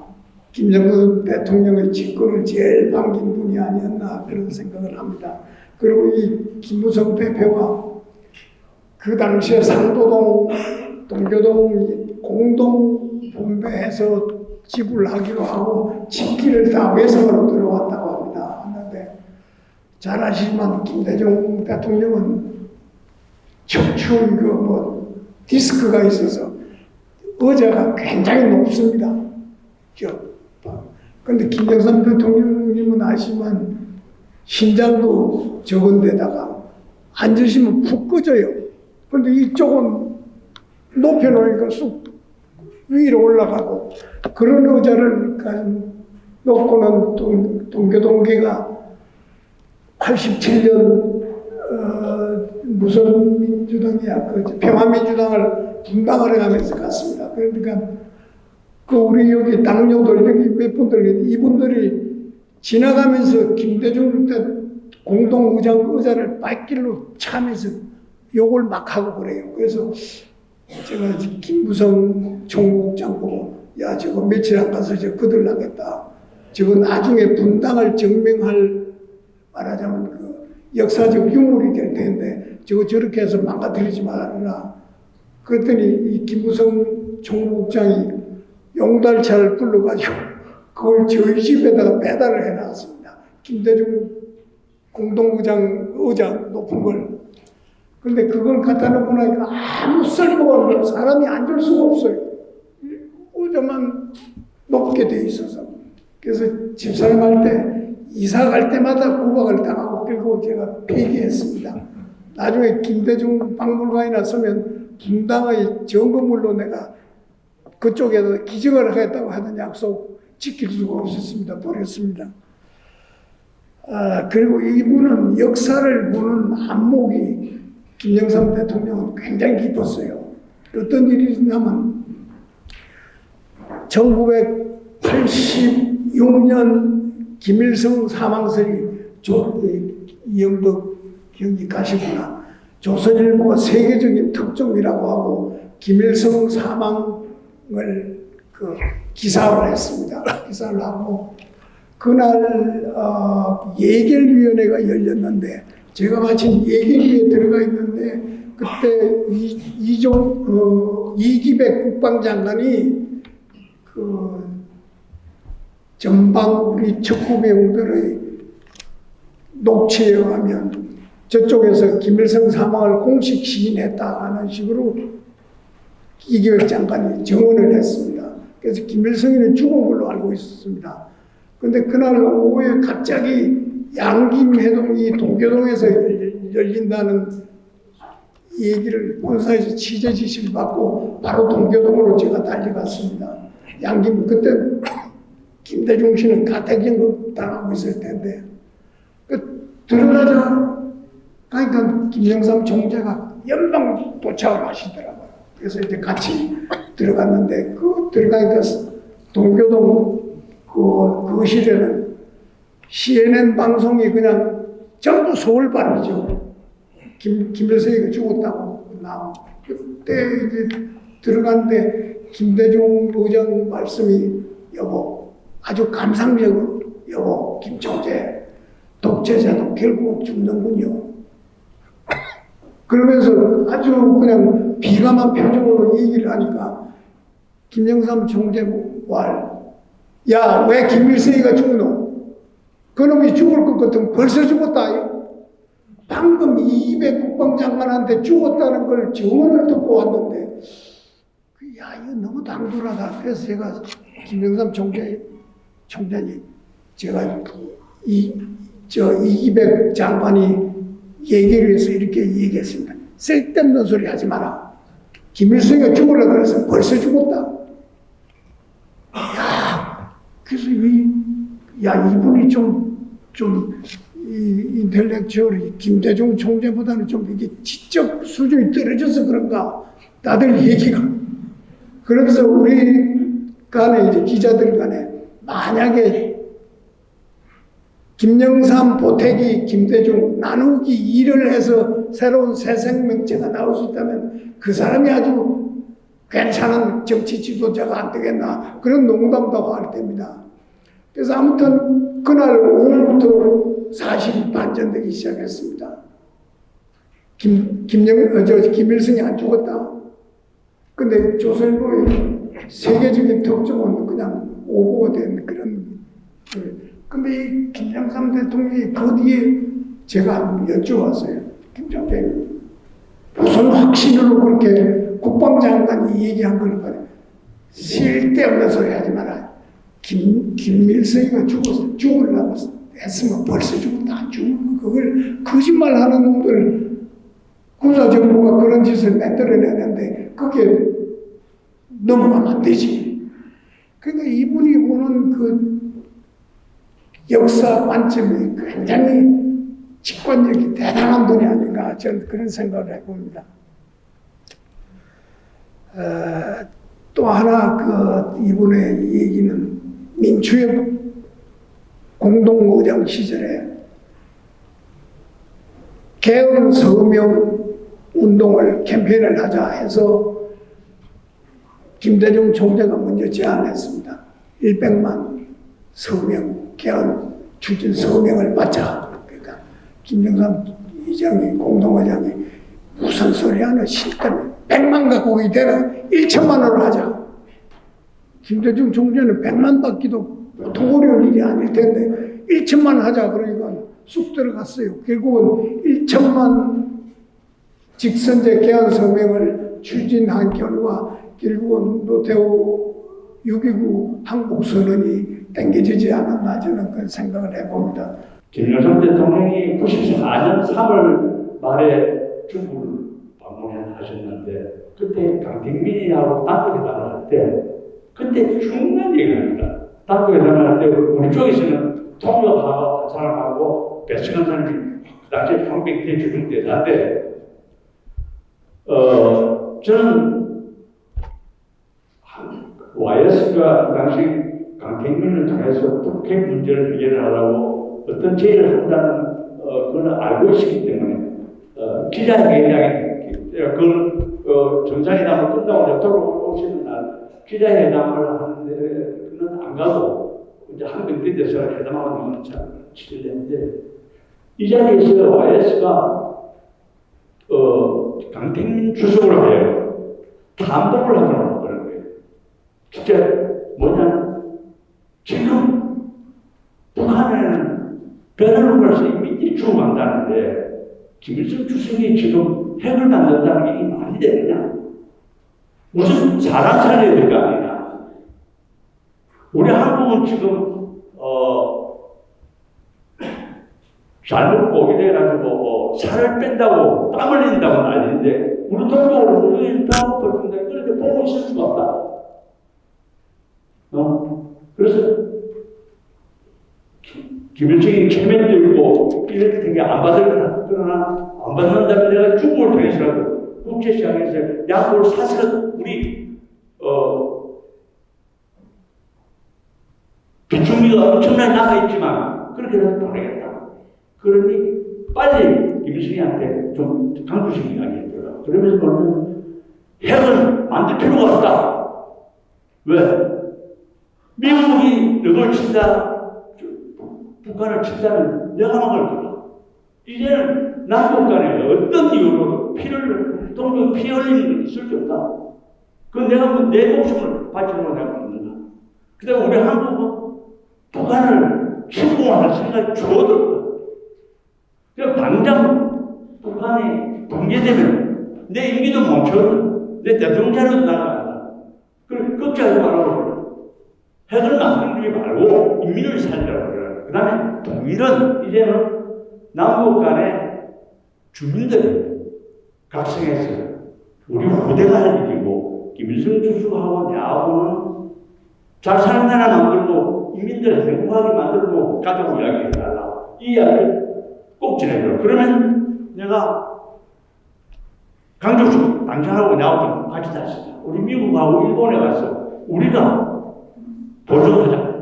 김정은 대통령의 직권을 제일 반긴 분이 아니었나 그런 생각을 합니다. 그리고 이 김무성 대표가 그 당시에 상도동, 동교동 공동 분배해서 지불하기로 하고 집기를 다 외성으로 들어왔다고 합니다. 하는데 잘 아시지만 김대중 대통령은 척추 뭐 디스크가 있어서 의자가 굉장히 높습니다. 그런데 김영삼 대통령님은 아시지만 신장도 적은 데다가 앉으시면 푹 꺼져요. 그런데 이쪽은 높여놓으니까 쑥 위로 올라가고 그런 의자를 놓고는 동교동계가 87년 무슨 민주당이야 그 평화민주당을 분당하려 하면서 갔습니다. 그러니까 그 우리 여기 당뇨들 여기 몇 분들 이분들이 지나가면서 김대중 때 공동의장 의자를 발길로 차면서 욕을 막 하고 그래요. 그래서 제가 김무성 총무국장 보고 야 저거 며칠 안 가서 저 거들나겠다. 저거 나중에 분당을 증명할 말하자면 그 역사적 유물이 될 텐데 저거 저렇게 해서 망가뜨리지 말아라. 그랬더니 이 김무성 총무국장이 용달차를 불러가지고 그걸 저희 집에다가 배달을 해놨습니다. 김대중 공동의장 의자 높은 걸. 근데 그걸 갖다 놓고 나니까 아무 쓸모가 없어요. 사람이 앉을 수가 없어요. 의자만 높게 돼 있어서. 그래서 집사람 할 때 이사 갈 때마다 구박을 당하고 결국 제가 폐기했습니다. 나중에 김대중 박물관에 서면 분당의 정거물로 내가 그쪽에다 기증을 하겠다고 하는 약속 지킬 수가 없었습니다. 버렸습니다. 그리고 이분은 역사를 보는 안목이 김영삼 대통령은 굉장히 깊었어요. 어떤 일이 있냐면 1986년 김일성 사망설이 이영덕 형이 가시구나. 조선일보가 세계적인 특종이라고 하고 김일성 사망을 그 기사를 했습니다. 기사를 하고 그날 예결위원회가 열렸는데 제가 마침 예결위에 들어가 있는데 그때 이기백 국방장관이 그 전방 우리 척후배우들의 녹취에 의하면 저쪽에서 김일성 사망을 공식 시인했다 하는 식으로 이기백 장관이 정언을 했습니다. 그래서 김일성이는 죽은 걸로 알고 있었습니다. 그런데 그날 오후에 갑자기 양김 회동이 동교동에서 열린다는 이 얘기를 본사에서 취재 지시를 받고 바로 동교동으로 제가 달려갔습니다. 양김 그때 김대중 씨는 가택연금 당하고 있을 텐데 들어가자 그러니까 김영삼 총재가 연방 도착을 하시더라고요. 그래서 이제 같이 들어갔는데 그 들어가니까 동교동 그 시대는 CNN 방송이 그냥 전부 서울발이죠. 김일성이가 죽었다고 나오고 그때 이제 들어갔는데 김대중 의장 말씀이 여보 아주 감상적으로 여보 김총재 독재자도 결국 죽는군요. 그러면서 아주 그냥 비감한 표정으로 얘기를 하니까 김영삼 총재 말 야 왜 김일성이가 죽노? 그놈이 죽을 것 같으면 벌써 죽었다. 방금 이배 국방장관한테 죽었다는 걸 증언을 듣고 왔는데 야 이거 너무 당돌하다. 그래서 제가 김영삼 총재님 제가 이배 장관이 얘기를 해서 이렇게 얘기했습니다. 쓸데없는 소리 하지 마라. 김일성이가 죽으려고 그래서 벌써 죽었다. 야 그래서 이분이 좀 인텔렉츄얼이 김대중 총재보다는 좀 이게 지적 수준이 떨어져서 그런가 다들 얘기가 그러면서 우리 간에 이제 기자들 간에 만약에 김영삼, 보태기, 김대중 나누기 2를 해서 새로운 새 생명체가 나올 수 있다면 그 사람이 아주 괜찮은 정치 지도자가 안 되겠나 그런 농담도 할 때입니다. 그래서 아무튼 그날 오후부터 사실이 반전되기 시작했습니다. 김일성이 안 죽었다. 근데 조선일보의 세계적인 특종은 그냥 오보가 된 그런. 근데 이 김영삼 대통령이 그 뒤에 제가 여쭤봤어요. 김정태님 무슨 확신으로 그렇게 국방장관이 얘기한 걸 봐요. 쓸데없는 소리 하지 마라. 김일성이가 죽으려고 했으면 벌써 죽었다. 안 죽으면 그걸 거짓말하는 놈들 군사정부가 그런 짓을 만들어내는데 그게 넘어가면 안 되지. 그러니까 이분이 보는 그 역사 관점이 굉장히 직관력이 대단한 분이 아닌가 저는 그런 생각을 해봅니다. 또 하나 이분의 얘기는 민추협 공동의장 시절에 개헌 서명 운동을 캠페인을 하자 해서 김대중 총재가 먼저 제안했습니다. 100만 서명 개헌 추진 서명을 받자. 그러니까 김영삼 의장이 공동의장이 무슨 소리 하나 싫다면 100만 갖고 이대로 1천만으로 하자. 김대중 총재는 100만 받기도 보통 어려운 일이 아닐 텐데 1천만 하자 그러니까 쑥 들어갔어요. 결국은 1천만 직선제 개헌 서명을 추진한 결과 결국은 노태우 6.29 항복선언이 땡겨지지 않았나 저는 그런 생각을 해봅니다. 김영삼 대통령이 94년 3월 말에 중국을 방문하셨는데 그때 강택민이하고 단독회담을 할 때 그때 중요한 얘기를 합니다. 단독회담을 할 때 우리 쪽에서는 통역하고 한 사람하고 배승한 사람이 그 당시에 황백태 주중대사인데 저는 YS가 당시 강택민을 통해서 북핵 문제를 해결하라고 어떤 제의를 한다는 그걸 알고 있었기 때문에 기자회견장에 그걸 정상회담을 끝나고 돌아오시는 날 기자회담을 하는데 그는 안 가고 이제 한병대 대사가 회담하고 나오는 참 치료했는데 이 자리에서 YS가 강택민 주석으로 하여 감독을 하더라고요. 그런 거예요. 진짜 뭐냐 지금 북한은 베lar루스에서 이미 죽어간다는데 김일성 주석이 지금 핵을 만든다는 게 말이 되느냐? 무슨 사람 살려야 될 거 아니냐? 우리 한국은 지금 잘못 보게 돼가지고 살을 뺀다고 땀 흘린다고 난리인데 우리 동료로 우리는 땀 흘린다. 그런데 보고 있을 수가 없다. 그래서 김일성이 체면도 있고 이렇게 되게 안 받을 거라. 그러나 안 받는다면 내가 중국을 통해서라도 국제시장에서 약국을 사서 우리 비축미가 엄청나게 남아있지만 그렇게라도 보내겠다. 그러니 빨리 김일성이한테 좀 강조식 이야기를 들어. 그러면서 뭐냐면 핵을 만들 필요가 없다. 왜? 미국이 너를 친다, 북한을 친다면 내가 막을 거다. 이제는 남북 간에 어떤 이유로도 동족 피 흘리는 건 있을 수 없다. 그건 내가 내 목숨을 바치려고 내가 묻는다. 그 다음에 우리 한국은 북한을 침공할 생각이 줄어들고, 그럼 당장 북한이 붕괴되면 내 임기도 멈춰, 내 대통령 자료도 나간다. 그럼 걱정하지 말라고. 핵을 만들지 말고 인민을 살리라고 그래요. 그 다음에 동일은 이제는 남북 간에 주민들이 각성해서 우리 후대가 할 일이고 김일성 주석하고 내하고는 잘 사는 나라 만들고 인민들 행복하게 만들고 가족 이야기 해달라. 이 이야기를 꼭 전해줘. 그러면 내가 강조수 당신하고 나하고 같이 다시자. 우리 미국하고 일본에 가서 우리가 보조하자.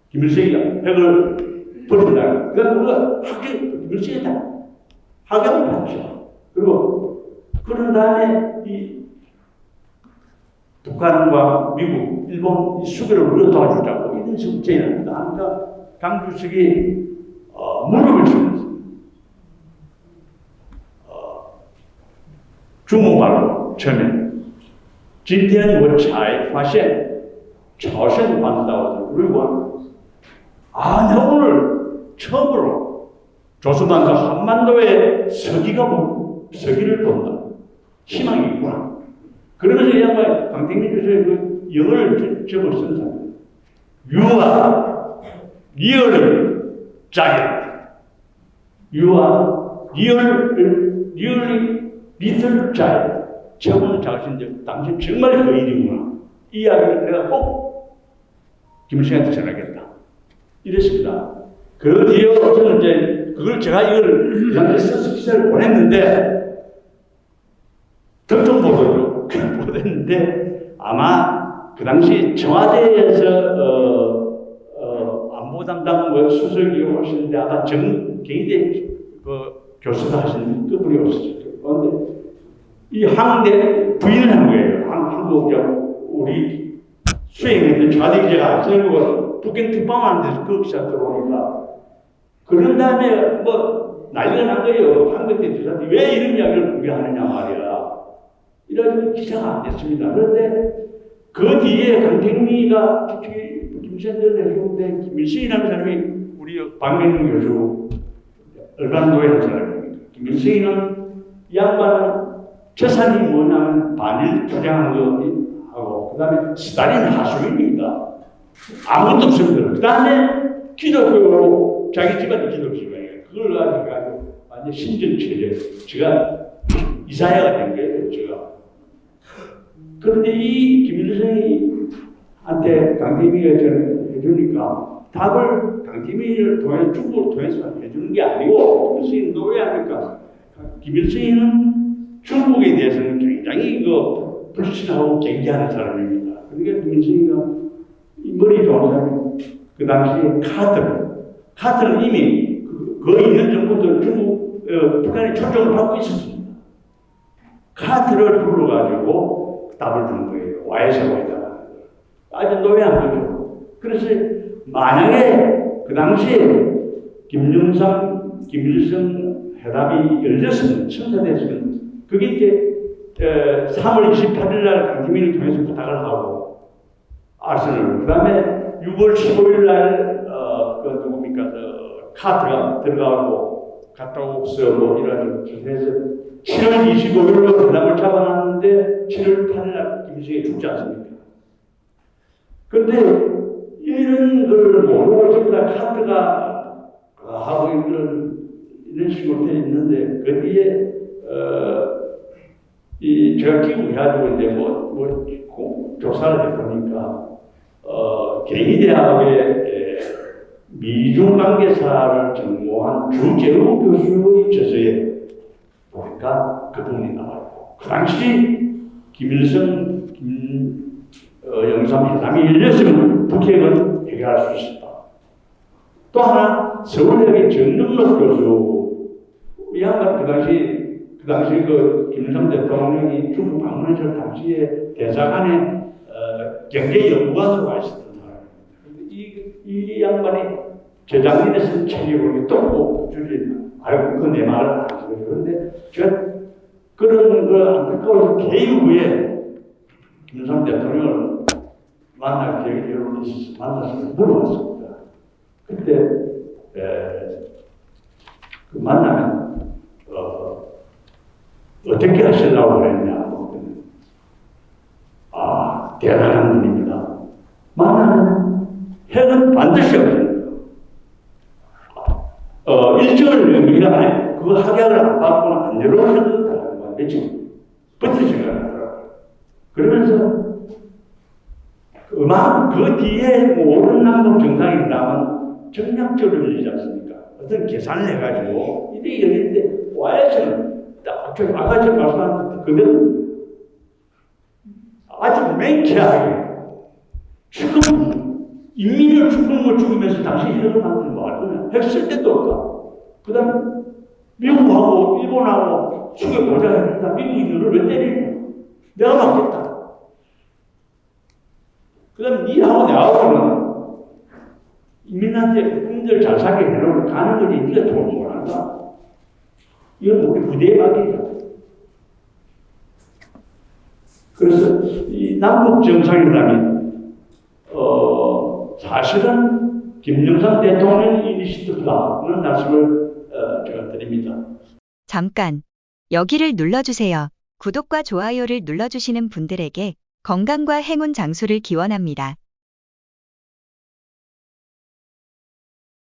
김일성이가 핵을 버린다. 그 다음에 우리가 김일성이다. 하경을 받죠. 그리고 그런 다음에 이 북한과 미국, 일본 이 수비를 우리가 도와주자고 이런 식으로 제안합니다. 그러니까 강주석이 무릎을 치면서 중국말로 처음에 今天我才发现朝鲜半岛的瑞光 내가 오늘 처음으로 조선반도 한반도에 서기를 본다. 희망이 있구나. 그러면서 이 양반이 강택민 교수의 그 영어를 적어 쓴 사람. You are really giant. You are really little giant. 최고는 작으신데 당신 정말 거인이구나. 이 이야기를 내가 꼭 김일성한테 전하겠다. 이랬습니다. 그 뒤에 저는 이제 그걸 제가 이걸 그한테 써서 기사를 보냈는데 특정 보도로 보냈는데 아마 그 당시 청와대에서 안보 담당 수석이 오시는데 아마 정경희대 그 교수도 하시는 그분이 오셨어요. 그런데 이 항대 부인을 한 거예요. 한국 우리 수행했던 청와대 기자가 저희고 북경 특파원 데서 그 기사 들어오니까 그런 다음에 뭐 난리가 난 거예요. 한국 때 기자한테 왜 이런 이야기를 공개하느냐 말이야. 이런 기사가 안 됐습니다. 그런데 그 뒤에 강택미가 특히 김선전 해주는데 김일성이라는 사람이 우리 박명준 교수 얼간도에 한 사람입니다. 김일성이는 이 양반은 재산이 뭐냐면 반일 투쟁한 거 하고 그 다음에 스탈린 하수인입니다. 아무것도 없습니다. 그 다음에 기독교로 자기 집안이 기독교예요. 그걸 가지고 완전 신전체제. 제가 이사야가 된 거예요. 제가. 그런데 이 김일성이한테 강태민이가 해주니까 답을 강태민을 통해 중국을 통해서 해주는 게 아니고 김일성이 노예하니까 김일성이는 중국에 대해서는 굉장히 불신하고 경계하는 사람입니다. 그러니까 김일성이가 머리 좋은 사람이 그 당시에 카터는 이미 거의 2년 전부터 북한의 초청을 받고 있었습니다. 카터를 불러가지고 답을 주는 거예요. 와해사고에다가. 아주 노예한 거죠. 그래서 만약에 그 당시에 김일성 회담이 열렸으면, 청사됐으면, 그게 이제 3월 28일 날 강태민을 통해서 부탁을 하고, 아스널, 그 다음에 6월 15일 날, 카트가 들어가고, 갔다 오고서 뭐 이런 해서 7월 25일로 회담을 잡아놨는데 7월 8일 날 김일성이 죽지 않습니까? 그런데 이런 걸 모르고 전부 다 카트가 하고 이런 이런 식으로 돼 있는데 그 뒤에 이 제가 기고해가지고 이제 조사를 해보니까 경희대학의 미중관계사를 전공한 주재우 교수의 저서에 보니까 그 부분이 나와있고 그 당시 김일성 영삼 회담이 열렸으면 북핵은 해결할 수 있었다. 또 하나 서울대학의 정능록 교수 이 양반 그 당시 그 김일성 대통령이 중국 방문했을 당시에 대사관에 경제연구관으로 와 있었던 사람입니다. 이 양반이 재작년에 쓴 책이 보니 또 주지 알고 그 내 말을 안 하죠. 그런데 제가 그런 그 안타까워서 개인 후에 김일성 대통령을 만날 계획이 여러 번 있어서 만나서 물어봤습니다. 그때 그 만나면 어떻게 하시려고 그랬냐. 대단한 분입니다. 만나면 핵은 반드시 없습니다. 일정을 명기가 그거 합약을 안 받고는 안 열어주는다는 건데 지금 버티지가 않더라고요. 그러면서 그 뒤에 오른남북 정상이 나면 정략적으로 열리지 않습니까? 어떤 계산을 해가지고 이게 열리는데 와야지는 딱 저기 아까 제가 말씀한 그대로 아주 맹쾌하게 지금 인민을 죽으면서 당신이 핵을 만드는 거 알거든요. 핵 쓸 데도 없다. 그 다음에 미국하고 일본하고 죽여보자 했다. 미국이 너를 왜 때리냐? 내가 막겠다. 그 다음에 니하고 내하고는 인민한테 국민들 잘 살게 해놓으면 가는 거지. 니가 돈 못 한다. 이건 우리 부대의 막이다. 그래서 이 남북 정상회담이 사실은 김영삼 대통령 이니시티브라는 말씀을 제가 드립니다. 잠깐 여기를 눌러주세요. 구독과 좋아요를 눌러주시는 분들에게 건강과 행운 장수를 기원합니다.